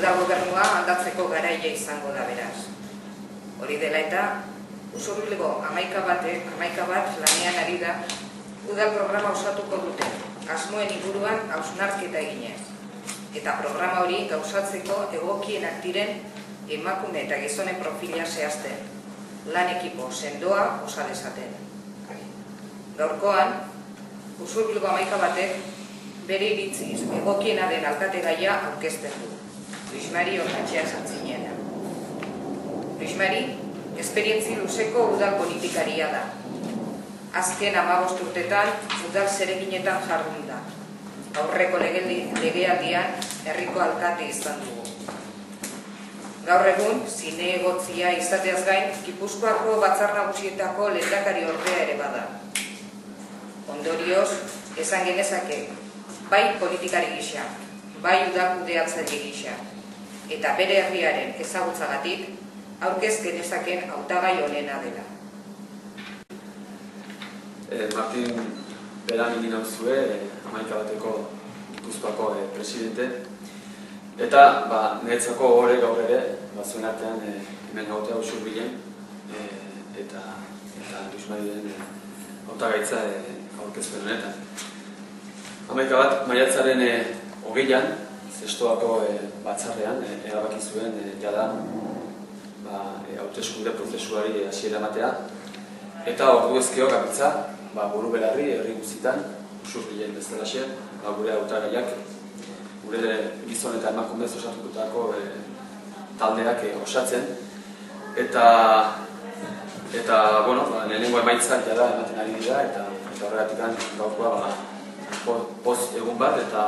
udal gobernua aldatzeko garaia izango da beraz. Hori dela eta, Usurbilgo 11 bat lanean ari da udal programa osatuko dute, asmoen inguruan hausnarketa eginez. Eta programa hori gauzatzeko egokienak diren emakume eta gizonen profila zehazten, lan ekipo sendoa osa dezaten. Gaurkoan, Usurbilgo 11 batek bere iritziz egokiena den alkategaia aurkezten du. Luis Mari Orkatxea Santzinena. Luis Mari, esperientzi luzeko udal politikaria da. Azken 15 urtetan udal zereginetan jardun da. Aurreko legealdian herriko alkate izan dugu. Gaur egun, zinegotzia izateaz gain, Gipuzkoako Batzar Nagusietako lehendakari ordea ere bada. Ondorioz, esan genezake, bai politikari gisa, bai udal kudeatzaile gisa, eta bere herriaren ezagutzagatik, aurkez genezaken hautagai honena dela. Martin Beramini nauzue, 11 bateko Gipuzkoako presidente, eta niretzako horre gaur ere, zuen artean hemen gautea Usurbilen, eta Luis Mariren hautagaitza aurkezpen honetan. 11 bat, maiatzaren 20an, Zestoako batzarrean, erabaki zuen jada hauteskunde prozesuari hasiera ematea, eta ordu ezkero gabiltza, buru belarri herri guztietan, Usurbilen bezalaxe, gure hautagaiak, gure gizon eta emakumez osatutako taldeak osatzen, eta lehenengo emaitzak jada ematen ari dira, eta horregatik gaurkoa poz egun bat, eta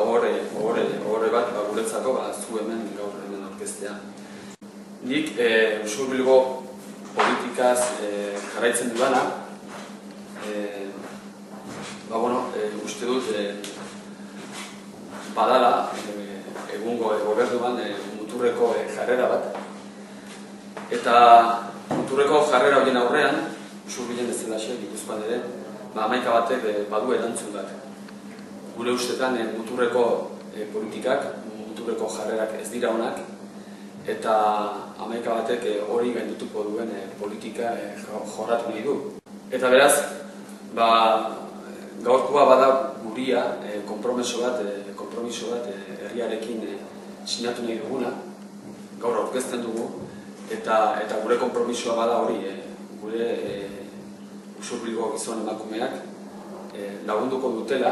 horre bat guretzako zu hemen gaur hemen orkestea. Nik Usurbilgo politikaz jarraitzen dudana, uste dut badala egungo gobernuan muturreko jarrera bat, eta muturreko jarrera horien aurrean, Usurbilen bezalaxe, Gipuzkoan ere, 11 batek badu erantzun bat. Gure ustetan muturreko politikak, muturreko jarrerak ez dira onak, eta 11 batek hori gaindituko duen politika jorratu nahi du. Eta beraz, gaurkoa bada guria konpromiso bat herriarekin sinatu nahi duguna, gaur aurkezten dugu, eta gure konpromisoa bada hori, gure Usurbilgo gizon emakumeak lagunduko dutela,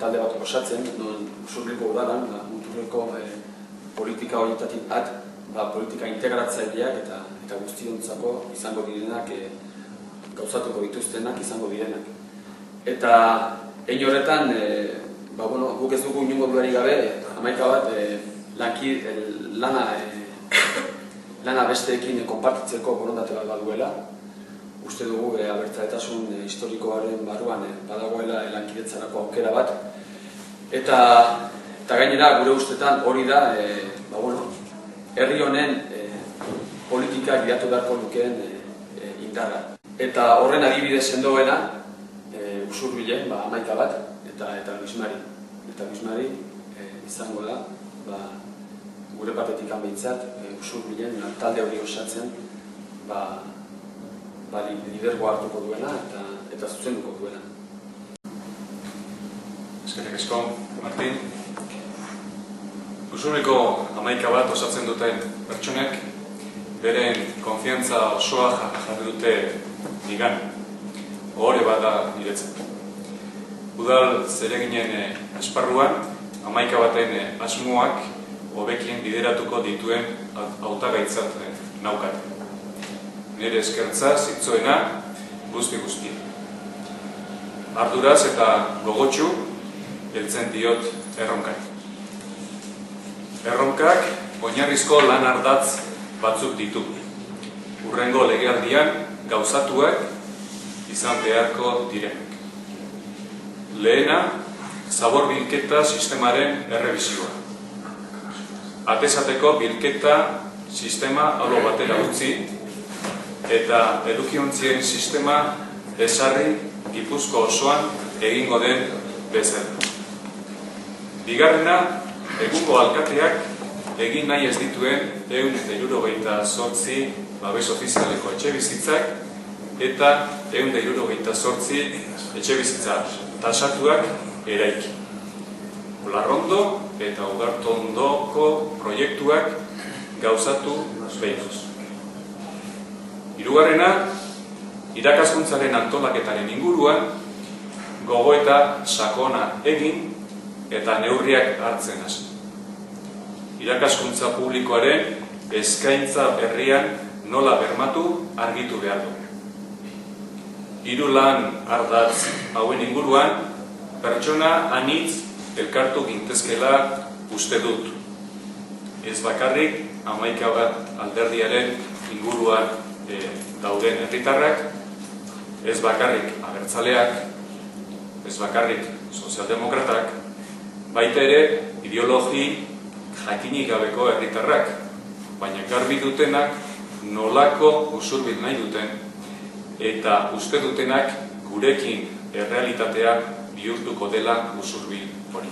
talde bat osatzen, non Usurbilgo udalan, muturreko politika horietatik politika integratzaileak eta guztiontzako izango direnak, gauzatuko dituztenak izango direnak. Eta hein horretan, guk ez dugu inongo dudarik gabe, 11 bat lana besteekin konpartitzeko borondate bat baduela. Uste dugu abertzaletasun historikoaren barruan badagoela lankidetzarako aukera bat. Eta gainera gure ustetan hori da herri honen politika gidatu beharko lukeen indarra. Eta horren adibide sendoena Usurbilen 11 bat eta Luis Mari. Eta Luis Mari izango da gure partetik behintzat Usurbilen talde hori osatzen lidergoa hartuko duena eta zuzenduko duena. Eskerrik asko, Martin. Usurbilgo 11 bat osatzen duten pertsonek beren konfiantza osoa jarri dute nigan. Ohore bat da niretzat. Udal zereginen esparruan 11 baten asmoak hobekien bideratuko dituen hautagaitzat naukat. Nire eskertza zintzoena guzti. Arduraz eta gogotsu heltzen diot erronkak. Erronkak oinarrizko lan ardatz batzuk ditu. Hurrengo legealdian gauzatuak izan beharko direnak. Lehena, zabor bilketa sistemaren errebizioa. Atezateko bilketa sistema alo batera utzi, eta edukiontzien sistema ezarri Gipuzko osoan egingo den bezala. Bigarrena, egungo alkateak egin nahi ez dituen 168 babes ofizialeko etxebizitzak eta 168 etxebizitza tasatuak eraiki. Larrondo eta Ugartondoko proiektuak gauzatu behingoz. Hirugarrena, irakaskuntzaren antolaketaren inguruan gogoeta sakona egin eta neurriak hartzen hasi. Irakaskuntza publikoaren eskaintza berrian nola bermatu argitu behar du. Hiru lan ardatz hauen inguruan pertsona anitz elkartu gintezkela uste dut. Ez bakarrik 11 alderdiaren inguruan dauden herritarrak, ez bakarrik abertzaleak, ez bakarrik sozialdemokratak, baita ere ideologi jakinik gabeko herritarrak, baina garbi dutenak nolako usurbil nahi duten eta uste dutenak gurekin errealitatea bihurtuko dela usurbil hori.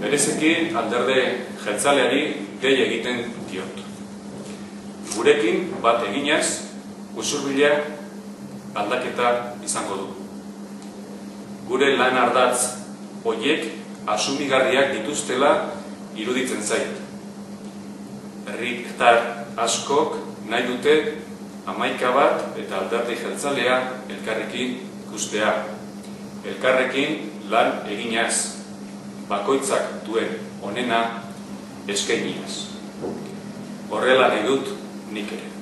Bereziki alderde jeltzaleari gehi egiten diot. Gurekin bat eginaz, usurbila aldaketa izango du. Gure lan ardatz horiek asumigarriak dituztela iruditzen zait. Herritar askok nahi dute 11 bat eta alderdi jeltzalea elkarrekin ikustea. Elkarrekin lan eginaz, bakoitzak duen onena eskainiaz. Horrela nahi dut nik ere.